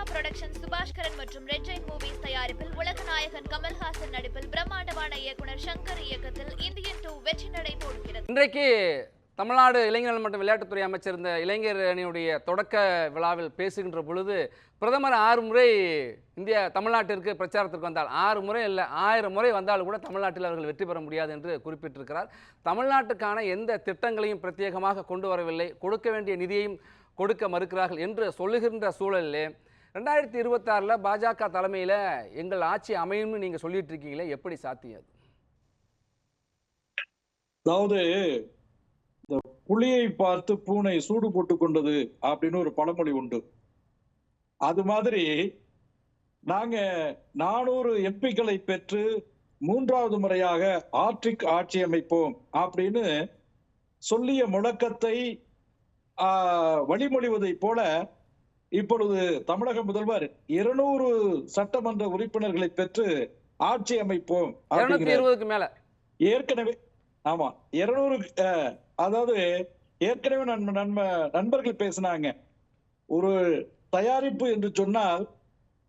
Anushka production Subaskaran மற்றும் red Jain movies தயாரிப்பில் உலக நாயகன் கமல்ஹாசன் நடிப்பில் பிரம்மாண்டமான இயக்குனர் சங்கர் இயக்கத்தில் இந்தியன் 2 வெற்றி நடை போடுகிறது. இன்றைக்கு தமிழ்நாடு இளைஞர்கள் மற்றும் விளையாட்டுத்துறை அமைச்சர் இந்த இளைஞர் அணியுடைய தொடக்க விழாவில் பேசுகின்ற பொழுது பிரதமர் 6 முறை தமிழ்நாட்டிற்கு பிரச்சாரத்திற்கு வந்தால் 6 முறை இல்லை 1000 முறை வந்தாலும் கூட தமிழ்நாட்டில் அவர்கள் வெற்றி பெற முடியாது என்று குறிப்பிட்டிருக்கிறார். தமிழ்நாட்டுக்கான எந்த திட்டங்களையும் பிரத்யேகமாக கொண்டு வரவில்லை, கொடுக்க வேண்டிய நிதியையும் கொடுக்க மறுக்கிறார்கள் என்று சொல்லுகின்ற சூழலிலே 2026 பாஜக தலைமையில் எங்கள் ஆட்சி அமையும்னு நீங்கள் சொல்லிட்டு இருக்கீங்களே, எப்படி சாத்தியம்? அதாவது இந்த புலியை பார்த்து பூனை சூடு போட்டு கொண்டது அப்படின்னு ஒரு பழமொழி உண்டு. அது மாதிரி நாங்க 400 எம்பிக்களை பெற்று 3வது முறையாக ஆட்சிக்கு ஆட்சி அமைப்போம் அப்படின்னு சொல்லிய முழக்கத்தை வழிமொழிவதை போல இப்பொழுது தமிழக முதல்வர் 200 சட்டமன்ற உறுப்பினர்களை பெற்று ஆட்சி அமைப்போம். 220க்கு மேல ஏற்கனவே ஆமா 200 அதாவது ஏற்கனவே நண்பர்கள் பேசினாங்க. ஒரு தயாரிப்பு என்று சொன்னால்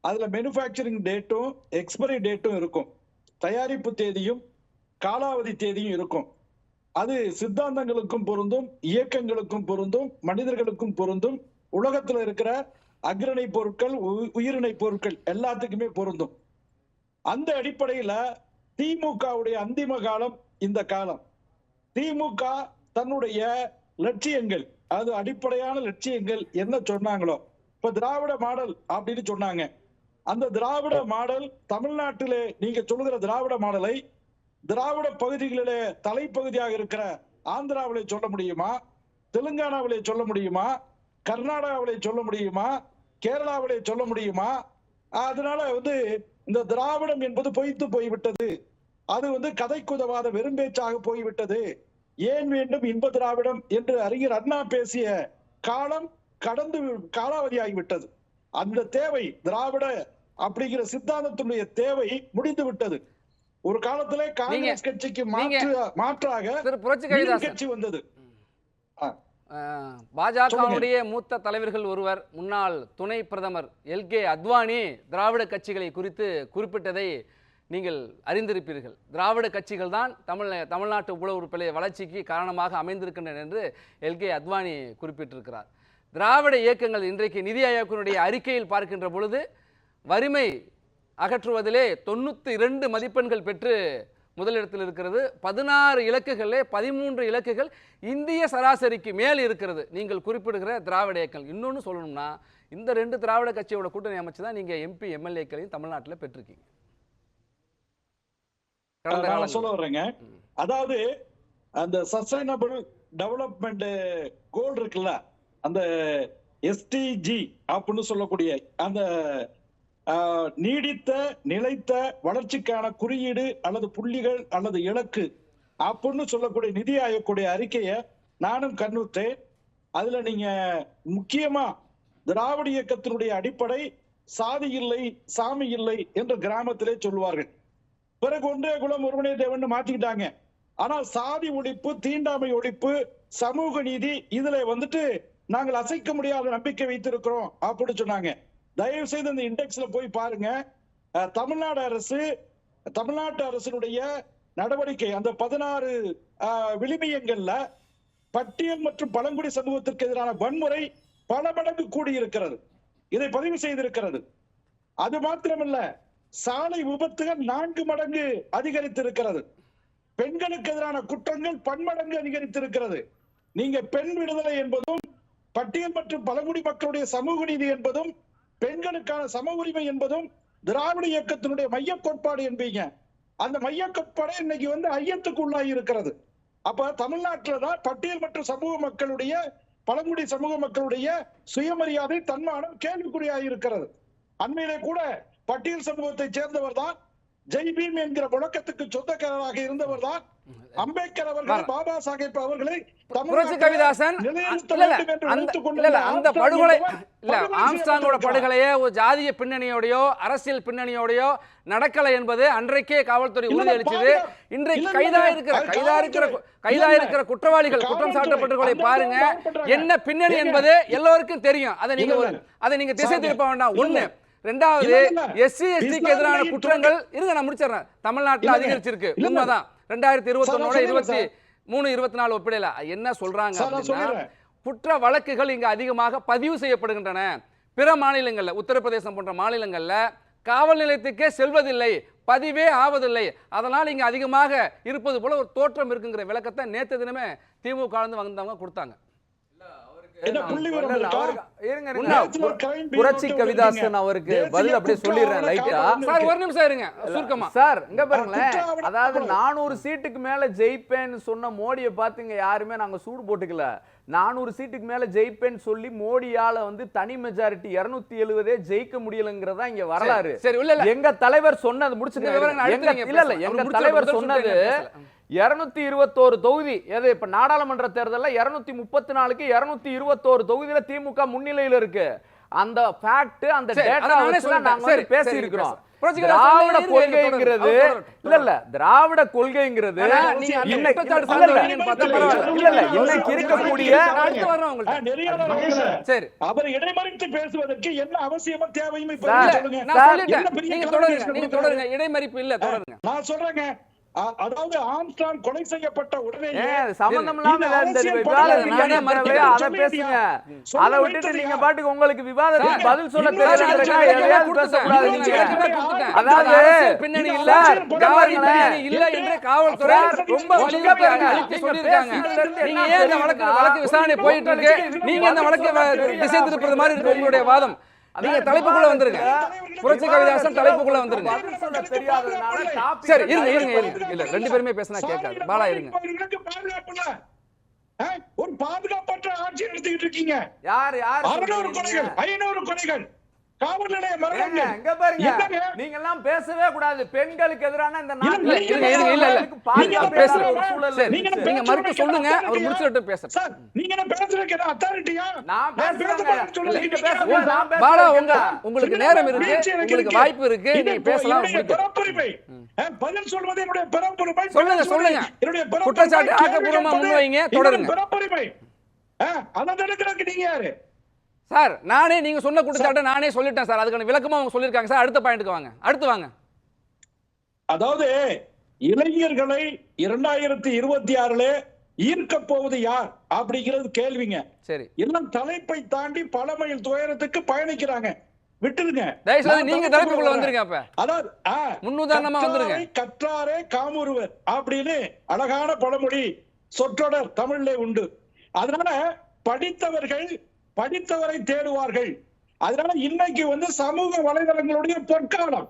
அதுல மேனுஃபேக்சரிங் டேட்டும் எக்ஸ்பைரி டேட்டும் இருக்கும், தயாரிப்பு தேதியும் காலாவதி தேதியும் இருக்கும். அது சித்தாந்தங்களுக்கும் பொருந்தும், இயக்கங்களுக்கும் பொருந்தும், மனிதர்களுக்கும் பொருந்தும், உலகத்துல இருக்கிற அக்ரணை பொருட்கள் உயிரினை பொருட்கள் எல்லாத்துக்குமே பொருந்தும். அந்த அடிப்படையில திமுகவுடைய அந்திம காலம் இந்த காலம். திமுக தன்னுடைய லட்சியங்கள், அது அடிப்படையான லட்சியங்கள் என்ன சொன்னாங்களோ, இப்ப திராவிட மாடல் அப்படின்னு சொன்னாங்க. அந்த திராவிட மாடல் தமிழ்நாட்டிலே நீங்க சொல்லுகிற திராவிட மாடலை திராவிட பகுதிகளிலே தலைப்பகுதியாக இருக்கிற ஆந்திராவிலே சொல்ல முடியுமா, தெலுங்கானாவிலே சொல்ல முடியுமா, கர்நாடகாவிலே சொல்ல முடியுமா, கேரளாவிலே சொல்ல முடியுமா? அதனால இந்த திராவிடம் என்பது பொய்த்து போய்விட்டது, அது கதைக்குதவாத வெறும்பேச்சாக போய்விட்டது. ஏன் வேண்டும் இன்ப திராவிடம் என்று அறிஞர் அண்ணா பேசிய காலம் கடந்து காலாவதியாகிவிட்டது. அந்த தேவை, திராவிட அப்படிங்கிற சித்தாந்தத்துடைய தேவை முடிந்து விட்டது. ஒரு காலத்திலே காங்கிரஸ் கட்சிக்கு மாற்றாக கட்சி வந்தது. பாஜகவுடைய மூத்த தலைவர்கள் ஒருவர், முன்னாள் துணை பிரதமர் எல்கே அத்வானி திராவிட கட்சிகளை குறித்து குறிப்பிட்டதை நீங்கள் அறிந்திருப்பீர்கள். திராவிட கட்சிகள் தான் தமிழ்நாட்டு உளவுறுப்பிலே வளர்ச்சிக்கு காரணமாக அமைந்திருக்கின்றன என்று எல்கே அத்வானி குறிப்பிட்டிருக்கிறார். திராவிட இயக்கங்கள் இன்றைக்கு நிதி ஆயோக்கினுடைய அறிக்கையில் பார்க்கின்ற பொழுது வறுமை அகற்றுவதிலே 92 மதிப்பெண்கள் பெற்று முதலிடத்தில் இருக்கிறது. 16 இலக்குகளே 13 இலக்குகள் இந்திய சராசரிக்கு மேல் இருக்கிறது. நீங்கள் குறிப்பிடுகிற திராவிட இயக்கங்கள் இன்னொன்று சொல்லணும்னா, இந்த 2 திராவிட கட்சியோட கூட்டணி அமைச்சு தான் நீங்க எம்பி எம்எல்ஏக்களையும் தமிழ்நாட்டில் பெற்றிருக்கீங்க. சொல்ல வர்றேங்க, அதாவது அந்த சஸ்டைனபிள் டெவலப்மெண்ட் கோல் இருக்குல்ல, அந்த எஸ்டிஜி அப்படின்னு சொல்லக்கூடிய அந்த நீடித்த நிலைத்த வளர்ச்சிக்கான குறியீடு அல்லது புள்ளிகள் அல்லது இலக்கு அப்படின்னு சொல்லக்கூடிய நிதி ஆயோக்குடைய அறிக்கையை நானும் கண்ணுத்தேன். அதுல நீங்க முக்கியமா திராவிட இயக்கத்தினுடைய அடிப்படை சாதி இல்லை சாமி இல்லை என்று கிராமத்திலே சொல்லுவார்கள். பிறகு ஒன்றே குலம் ஒருவனே தேவன் மாத்திக்கிட்டாங்க. ஆனா சாதி ஒழிப்பு, தீண்டாமை ஒழிப்பு, சமூக நீதி இதுல நாங்கள் அசைக்க முடியாத நம்பிக்கை வைத்திருக்கிறோம் அப்படின்னு சொன்னாங்க. தயவு செய்து இந்த இண்டெக்ஸ்ல போய் பாருங்க. தமிழ்நாட்டு அரசினுடைய நடவடிக்கை அந்த 16 விளிமியங்கள்ல பட்டியல் மற்றும் பழங்குடி சமூகத்திற்கு எதிரான வன்முறை பல மடங்கு கூடியிருக்கிறது, இதை பதிவு செய்திருக்கிறது. அது மாத்திரமல்ல, சாலை விபத்துகள் 4 மடங்கு அதிகரித்திருக்கிறது. பெண்களுக்கு எதிரான குற்றங்கள் பன்மடங்கு அதிகரித்திருக்கிறது. நீங்க பெண் விடுதலை என்பதும் பட்டியல் மற்றும் பழங்குடி மக்களுடைய சமூக நீதி என்பதும் பெண்களுக்கான சம உரிமை என்பதும் திராவிட இயக்கத்தினுடைய மைய கோட்பாடு என்பீங்க. அந்த மைய கோட்பாடு இன்னைக்கு ஐயத்துக்கு உள்ளாகி இருக்கிறது. அப்ப தமிழ்நாட்டில்தான் பட்டியல் மற்றும் சமூக மக்களுடைய பழங்குடி சமூக மக்களுடைய சுயமரியாதை தன்மானம் கேள்விக்குறியாகி இருக்கிறது. அண்மையிலே கூட பட்டியல் சமூகத்தை சேர்ந்தவர் தான் ஜெய் பீம் என்கிற முழக்கத்துக்கு சொந்தக்காரராக இருந்தவர் தான் அம்பேத்கர் அவர்கள், பாபா சாஹேப் அவர்களை புரட்சி கவிதாசன் அந்த படுகொலை இல்ல ஆம்ஸ்ட்ராங்கோட படுகொலையே ஒரு ஜாதிய பின்னணியோடையோ அரசியல் பின்னணியோடையோ நடக்கலை என்பது அன்றைக்கே காவல்துறை உறுதியளிச்சது. இன்றைக்கு கைதா இருக்கிற குற்றவாளிகள், குற்றம் சாட்டப்பட்டவர்களை பாருங்க, என்ன பின்னணி என்பது எல்லோருக்கும் தெரியும். அதை நீங்க திசை திருப்ப வேண்டாம். ஒண்ணு. ரெண்டாவது, எஸ்சி எஸ்டிக்கு எதிரான குற்றங்கள் நான் முடிச்சிடறேன், தமிழ்நாட்டில் அதிகரிச்சிருக்கு, உண்மைதான். 2021 23-24 ஒப்பிடல. என்ன சொல்றாங்க அப்படின்னா, குற்ற வழக்குகள் இங்க அதிகமாக பதிவு செய்யப்படுகின்றன. பிற மாநிலங்கள்ல, உத்தரப்பிரதேசம் போன்ற மாநிலங்கள்ல காவல் நிலையத்துக்கே செல்வதில்லை, பதிவே ஆவதில்லை. அதனால் இங்க அதிகமாக இருப்பது போல ஒரு தோற்றம் இருக்குங்கிற விளக்கத்தை நேற்று தினமே திமுக வந்தவங்க கொடுத்தாங்க. புரட்சி கவிதாசன் அவருக்கு பதில் அப்படியே சொல்லிடுறேன் லைட்டா. சார் ஒரு நிமிஷம் இருங்க, சுருக்கமா. சார் இங்க பாருங்களேன், அதாவது 400 சீட்டுக்கு மேல ஜெயிப்பேன்னு சொன்ன மோடியை பார்த்துங்க யாருமே நாங்க சூடு போட்டுக்கல. 400 சீட்டுக்கு மேல ஜெயிப்பேன்னு சொல்லி மோடியால தனி மெஜாரிட்டி 270 ஜெயிக்க முடியலங்கிறதா இங்க வரலாறு. எங்க தலைவர் சொன்னது எங்க தலைவர் சொன்னது 221 தொகுதி. எது இப்ப நாடாளுமன்ற தேர்தலில் 234க்கு 221 தொகுதியில திமுக முன்னிலையில் இருக்கு. அந்த ஃபேக்ட், அந்த டேட்டா நாங்க பேசி இருக்கிறோம். திராவிட கொள்கைங்கிறது திராவிட கொள்கைங்கிறது இன்னைக்கு இருக்கக்கூடிய அவர் இடைமறித்து பேசுவதற்கு என்ன அவசியமா தேவையும் இடைமறிப்பு இல்ல. தொடருங்க. நான் சொல்றேங்க, அதாவது ஆம்ஸ்ட்ராங் கொலை செய்யப்பட்ட உடனே சம்பந்தம் இல்லாம அதை பேசுங்க. அதை விட்டுட்டு நீங்க பாட்டுக்கு உங்களுக்கு விவாதத்துக்கு பதில் சொல்ல தெரியல. அதாவது பின்னணி இல்ல என்று காவல்துறை ரொம்ப சொல்லியிருக்காங்க. நீங்க ஏன் இந்த வழக்கு விசாரணை போயிட்டு இருக்கு, நீங்க இந்த வழக்கு திசை திருப்புறது மாதிரி இருக்கு உங்களுடைய வாதம். நீங்க தலைப்புக்குள்ள வந்துருங்க, புரட்சி கவிதாசன் தலைப்புக்குள்ள வந்துருங்க. சரி இருங்க இல்ல, ரெண்டு பேருமே பேசினா கேட்காது. பாலா இருங்க. ஒரு பாதுகாப்பற்ற ஆட்சி நடத்திட்டு இருக்கீங்க. யார் 600 கொலைகள் 500 கொலைகள் காவல் நிலைய மரணங்கள். இங்க பாருங்க, நீங்க எல்லாம் பேசவே கூடாது. பெண்களுக்கு எதிரான இந்த நாட்டுல நீங்க மறுக்க சொல்லுங்க, அவர் முடிச்சிட்டு பேச. சார் நீங்க என்ன பேசுறதுக்கு அத்தாரிட்டியா? நான் பேசுறேன். பாலா உங்களுக்கு நேரம் இருக்கு, உங்களுக்கு வாய்ப்பு இருக்கு, நீங்க பேசலாம். பிறப்புரிமை பதில் சொல்வது என்னுடைய பிறப்புரிமை. சொல்லுங்க. குற்றச்சாட்டு ஆக்கப்பூர்வமா முன்வைங்க, தொடருங்க. பிறப்புரிமை அதை தடுக்கிறதுக்கு நீங்க யாரு சார்? நானே நீங்க சொன்ன குற்றச்சாட்டை நானே சொல்லிட்டேன் சார், அதுக்கான விளக்கமா அவங்க சொல்லிருக்காங்க சார். அடுத்த பாயிண்ட்க்கு வாங்க, அடுத்து வாங்க. அதாவது இளைஞர்களை 2026 ஈர்க்க போவது யார் அப்படிங்கிறது கேள்விங்க. சரி, எல்லாம் தலைப்பை தாண்டி பல மைல் துயரத்துக்கு பயணிக்கிறாங்க. விட்டுருங்க, தயவுசெய்து நீங்க தலைப்புக்குள்ள வந்துருங்க. அப்ப அதாவது முன்னுதாரணமா வந்துருங்க. கற்றாரே காமுறுவர் அப்படின்னு அழகான பழமொழி சொற்றொடர் தமிழ்ல உண்டு. அதனால படித்தவரை தேடுவார்கள். அதனால இன்னைக்கு சமூக வலைதளங்களுடைய பொற்காலம்.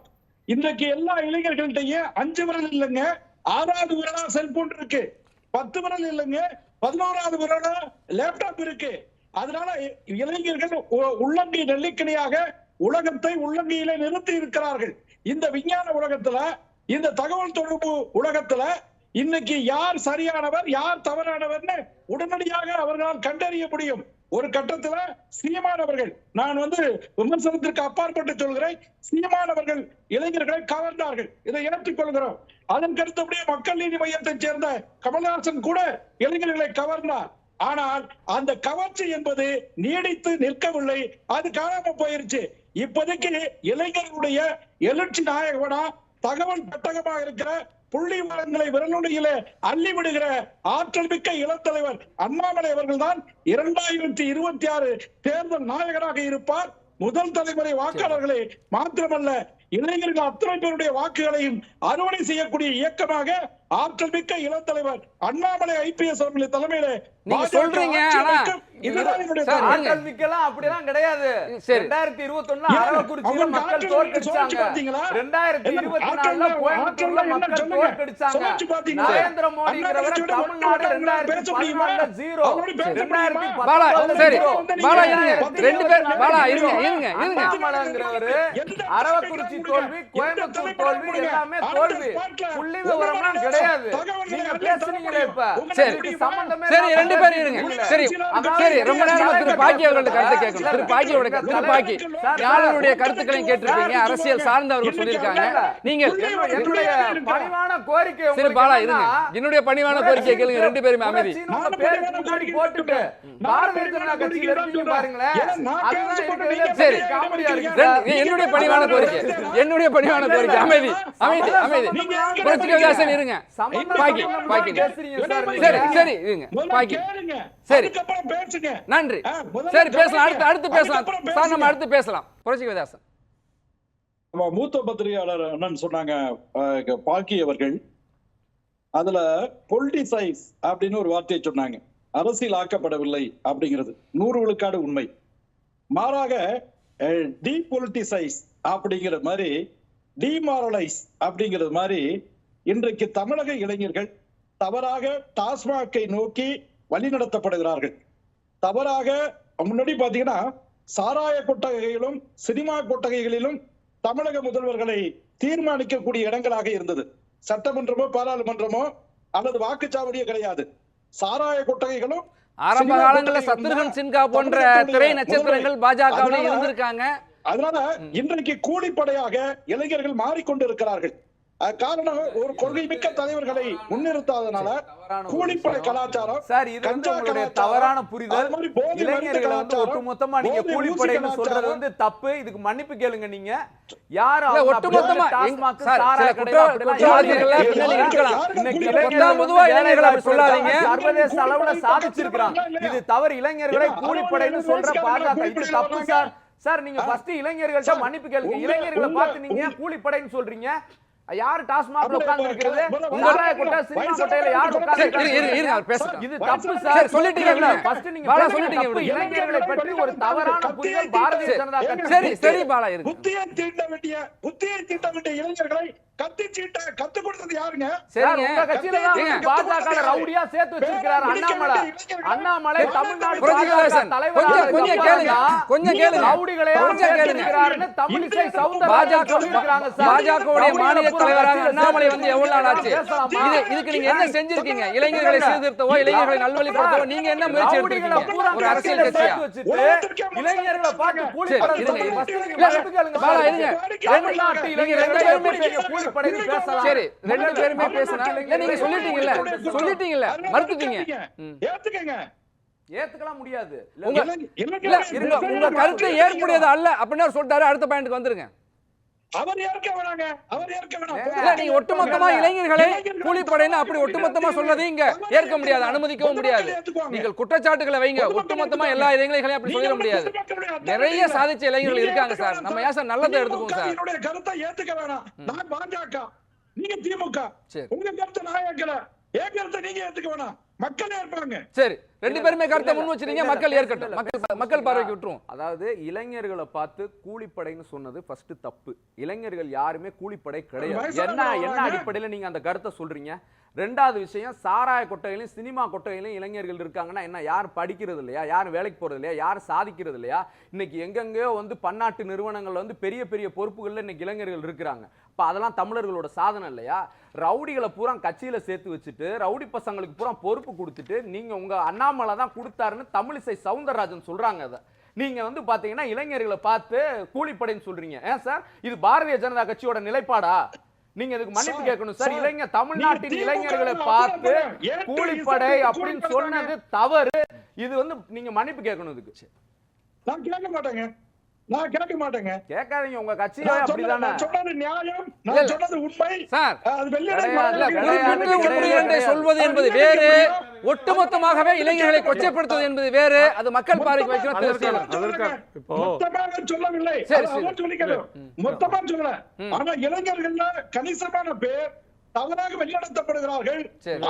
இன்றைக்கு எல்லா இளைஞர்கள்ட்டையே 5 விரல் இல்லைங்க, 6வது விரலா செல்போன் இருக்கு, 10 விரல் இல்லைங்க, 11வது விரலா லேப்டாப் இருக்கு. அதனால இளைஞர்கள் உள்ளங்கை நெல்லிக்கனியாக உலகத்தை உள்ளங்கையில நிறுத்தி இருக்கிறார்கள். இந்த விஞ்ஞான உலகத்துல, இந்த தகவல் தொடர்பு உலகத்துல இன்னைக்கு யார் சரியானவர் யார் தவறானவர்னு உடனடியாக அவர்களால் கண்டறிய முடியும். ஒரு கட்டத்துல சீமானவர்கள், நான் விமர்சனத்திற்கு அப்பாற்பட்டு சொல்கிறேன், சீமானவர்கள் இளைஞர்களை கவர்ந்தார்கள், இதை ஏற்றுக்கொள்கிறோம். அதன் கருத்தபடியே மக்கள் நீதி மையத்தை சேர்ந்த கமல்ஹாசன் கூட இளைஞர்களை கவர்ந்தார். ஆனால் அந்த கவர்ச்சி என்பது நீடித்து நிற்கவில்லை, அது காணாம போயிருச்சு. இப்போதைக்கு இளைஞர்களுடைய எழுச்சி நாயகனா தகவல் பெட்டகமாக இருக்கிற புள்ளி விவரங்களை விரலுடையிலே அள்ளி விடுகிற ஆற்றல் மிக்க இளத்தலைவர் அண்ணாமலை அவர்கள் தான் 2026 தேர்தல் நாயகராக இருப்பார். முதல் தலைமுறை வாக்காளர்களை மாத்திரமல்ல, இளைஞர்கள் அத்தனை பேருடைய வாக்குகளையும் அறுவடை செய்யக்கூடிய இயக்கமாக ஆற்றல் மிக்க இளத்தலைவர் அண்ணாமலை IPS அவர்களின் தலைமையில நீங்க சொல்றீங்க. அப்படிலாம் கிடையாது. 2021 அரவக்குறிச்சியில மக்கள் தோற்கடிச்சாங்க, 2024 கோயம்புத்தூர்ல மக்கள் தோற்கடிச்சாங்க. நரேந்திர மோடிங்கிறவர் தமிழ்நாடு 2014 ஜீரோ, 2019 பாலா இருங்க, ரெண்டு பேர் பாலா இருங்க. அண்ணாமலைங்கிறவர் அரவக்குறிச்சி தோல்வி, கோயம்புத்தூர் தோல்வி, எல்லாமே தோல்வி. புள்ளி விவரம்லாம் கிடையாது. நீங்க பேசுனீங்களே இப்ப. சரி சரி, ரெண்டு பேரும் இருங்க. சரி சரி, ரொம்ப நேரமா திரு பாக்கி அவர்களுடைய கருத்தை கேட்கணும். திரு பாக்கியோட திரு பாக்கி யாருடைய கருத்துக்களையும் கேட்டிருக்கீங்க, அரசியல் சார்ந்தவர்கள் சொல்லியிருக்காங்க. நீங்கள் என்னுடைய பணிவான கோரிக்கை சரி பாலா இருங்க, என்னுடைய பணிவான கோரிக்கை கேளுங்க. ரெண்டு பேருமே அமைதி. போட்டுட்டு பாரதிய ஜனதா கட்சியில இருக்கீங்க பாருங்களேன். சரி, என்னுடைய பணிவான கோரிக்கை, என்னுடைய பணிவான கோரிக்கை. அமைதி அமைதி அமைதி. புரட்சிகரதாசன் இருங்க. பாக்கி பாக்கி சரி சரி இருங்க. பாக்கி சரி நன்றி. சரி பேசலாம், அடுத்து பேசலாம் சார், நம்ம அடுத்து பேசலாம். புரட்சிகரதாசன். மூத்த பத்திரிகையாளர் அண்ணன் சொன்னாங்க பாக்கி அவர்கள், அதுல பொலிட்டிசைஸ் அப்படின்னு ஒரு வார்த்தையை சொன்னாங்க. அரசியல் ஆக்கப்படவில்லை அப்படிங்கிறது 100 விழுக்காடு உண்மை. மாறாக டீபொலிட்டிசைஸ் அப்படிங்கிற மாதிரி, டிமாரலைஸ் அப்படிங்கிறது மாதிரி இன்றைக்கு தமிழக இளைஞர்கள் தவறாக டாஸ்மாகை நோக்கி வழிநடத்தப்படுகிறார்கள். தவறாக முன்னாடி பாத்தீங்கன்னா சாராய கொட்டகைகளிலும் சினிமா கொட்டகைகளிலும் தமிழக முதல்வர்களை தீர்மானிக்கக்கூடிய இடங்களாக இருந்தது. சட்டமன்றமோ பாராளுமன்றமோ அல்லது வாக்குச்சாவடியோ கிடையாது. சாராய கொட்டகைகளும் ஆரம்ப காலங்களில் சத்ருகன் சின்ஹா போன்ற திரை நட்சத்திரங்கள் பாஜகவில் இருந்திருக்காங்க. அதனால இன்றைக்கு கூலிப்படையாக இளைஞர்கள் மாறிக்கொண்டிருக்கிறார்கள். காரணம் ஒரு கொள்கை மிக்க தலைவர்களை முன்னிறுத்தாதனால கூலிப்படை கலாச்சாரம், சார், இது உங்களுடைய தவறான புரிதல். இளைஞர்களை வந்து ஒட்டுமொத்தமா நீங்க கூலிப்படைன்னு சொல்றது வந்து தப்பு. இதுக்கு மன்னிப்பு கேளுங்க. நீங்க யாரு ஒட்டுமொத்தமா சர்வதேச அளவுல சாதிச்சிருக்கிறாங்க. இது தவறு. இளைஞர்களை கூலிப்படைன்னு சொல்ற பாஜக இது தப்பு சார். சார் நீங்க ஃபர்ஸ்ட் இளைஞர்கள்ட்ட மன்னிப்பு கேளுங்க. இளைஞர்களை பார்த்து நீங்க கூலிப்படைன்னு சொல்றீங்க. யாரு டாஸ்மாக்ல உட்கார்ந்து இருக்கிறது? உங்களாய கொட்டை சினிமா கொட்டையில யார் உட்கார்ந்து இருக்காங்க? இது தப்பு சார். சொல்லிட்டீங்க. ஃபர்ஸ்ட் நீங்க பாலா சொல்லிட்டீங்க. இளைஞர்களை பற்றி ஒரு தவறான புரிதல் பாரதிய ஜனதா கட்சி. சரி சரி பாலா இருக்கு. புத்தியை தீட்ட வேண்டிய இளைஞர்களை கத்தி சீட்ட கத்து கொடுத்தது யாருங்க? சரிங்க, உங்க கட்சியில தான் பாஜக ரவுடியா சேர்த்து வச்சிருக்காரு அண்ணாமலை. அண்ணாமலை தமிழ்நாடு தலைவர். கொஞ்சம் கேளுங்க. ரவுடிகளே கொஞ்சம் கேளுங்க. தமிழிசை சவுந்தரராஜன் சொல்லிருக்காங்க சார். பாஜகவுடைய மாநில தலைவராக அண்ணாமலை வந்து எவ்வளவு நாள் ஆச்சு? இதுக்கு நீங்க என்ன செஞ்சிருக்கீங்க? இளைஞர்களை சீர்திருத்தவோ இளைஞர்களை நல்வழிப்படுத்தவோ நீங்க என்ன முயற்சி எடுத்திருக்கீங்க? ஒரு அரசியல் கட்சியா இளைஞர்களை பார்த்து கூலி பாலா இருங்க. தமிழ்நாட்டு இளைஞர்கள் சரி, ரெண்டு பேருமே பேசினா நீங்க சொல்லிட்டீங்கல்ல மறுத்துட்டீங்க. ஏத்துக்கலாம் முடியாது. உங்க கருத்தை ஏற்புடையது அல்ல அப்படின்னு சொல்லிட்டாரு. அடுத்த பாயிண்ட்க்கு வந்துருங்க. அவர் ஏற்க வேணாங்க. நீங்க ஒட்டுமொத்தமா இளைஞர்களை கூலிப்படைன்னு அப்படி ஒட்டுமொத்தமா சொல்றது இங்க ஏற்க முடியாது, அனுமதிக்கவும் முடியாது. நீங்கள் குற்றச்சாட்டுகளை வைங்க. ஒட்டுமொத்தமா எல்லா இளைஞர்களையும் அப்படி சொல்லிட முடியாது. நிறைய சாதிச்ச இளைஞர்கள் இருக்காங்க சார். நம்ம ஏன் சார் நல்லதை எடுத்துக்கோங்க சார். என்னுடைய கருத்தை ஏத்துக்க வேணாம். நான் பாஜக, நீங்க திமுக. உங்க கருத்தை நான் ஏற்கல. என் கருத்தை நீங்க ஏத்துக்க வேணாம். மக்கள் ஏற்பாங்க. சரி, ரெண்டு பேருமே கருத்தை முன் வச்சிருக்கீங்க. மக்கள் ஏற்கட்டும். மக்கள் பார்வைக்கு விட்டுருவோம். அதாவது இளைஞர்களை பார்த்து கூலிப்படைன்னு சொன்னது ஃபர்ஸ்ட் தப்பு. இளைஞர்கள் யாருமே கூலிப்படை கிடையாது. என்ன அடிப்படையில் நீங்க அந்த கருத்தை சொல்றீங்க? ரெண்டாவது விஷயம், சாராய கொட்டையிலும் சினிமா கொட்டையிலும் இளைஞர்கள் இருக்காங்கன்னா என்ன? யாரும் படிக்கிறது இல்லையா? யாரும் வேலைக்கு போறது இல்லையா? யாரும் சாதிக்கிறது இல்லையா? இன்னைக்கு எங்கெங்கயோ வந்து பன்னாட்டு நிறுவனங்கள் வந்து பெரிய பெரிய பொறுப்புகள்ல இன்னைக்கு இளைஞர்கள் இருக்கிறாங்க. அப்ப அதெல்லாம் தமிழர்களோட சாதனை இல்லையா? ரவுடிகளை பூரா கட்சியில சேர்த்து வச்சுட்டு ரவுடி பசங்களுக்கு பூரா பொறுப்பு கொடுத்துட்டு நீங்க உங்க அண்ணாமலை தான் கொடுத்தாருன்னு தமிழிசை சவுந்தரராஜன் சொல்றாங்க. அதை நீங்க வந்து பாத்தீங்கன்னா இளைஞர்களை பார்த்து கூலிப்படைன்னு சொல்றீங்க. ஏன் சார் இது பாரதிய ஜனதா கட்சியோட நிலைப்பாடா? நீங்க இதுக்கு மன்னிப்பு கேட்கணும் சார். தமிழ்நாட்டின் இளைஞர்களை பார்த்து கூலிப்படை அப்படின்னு சொன்னது தவறு. இது வந்து நீங்க மன்னிப்பு கேட்கணும். இதுக்கு நான் கேட்க மாட்டேங்க. கேட்காதீங்க. உங்க கட்சியே அப்படிதானே. சொன்னது நியாயம், நான் சொன்னது உண்மை சார். அது வெள்ளியடை சொல்வது என்பது வேறு, ஒட்டுமொத்தமாகவே இளைஞர்களை கொச்சைப்படுத்துவது என்பது வேறு. அது மக்கள் பார்வைக்கு வைக்கணும். இப்போ மொத்தமாக சொல்லவில்லை. மொத்தமா சொல்லல. ஆனா இளைஞர்கள்ல கணிசமான பேர் தவறாக வெளிநடத்தப்படுகிறார்கள்.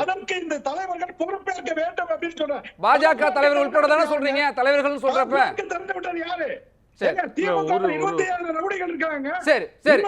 அதற்கு இந்த தலைவர்கள் பொறுப்பேற்க வேண்டும் அப்படின்னு சொல்ற பாஜக தலைவர் உட்பட தானே சொல்றீங்க. தலைவர்கள் சொல்றப்ப திறந்து விட்டது யாரு? திமுக 27 ரவுடிகள் இருக்காங்க. சரி சரி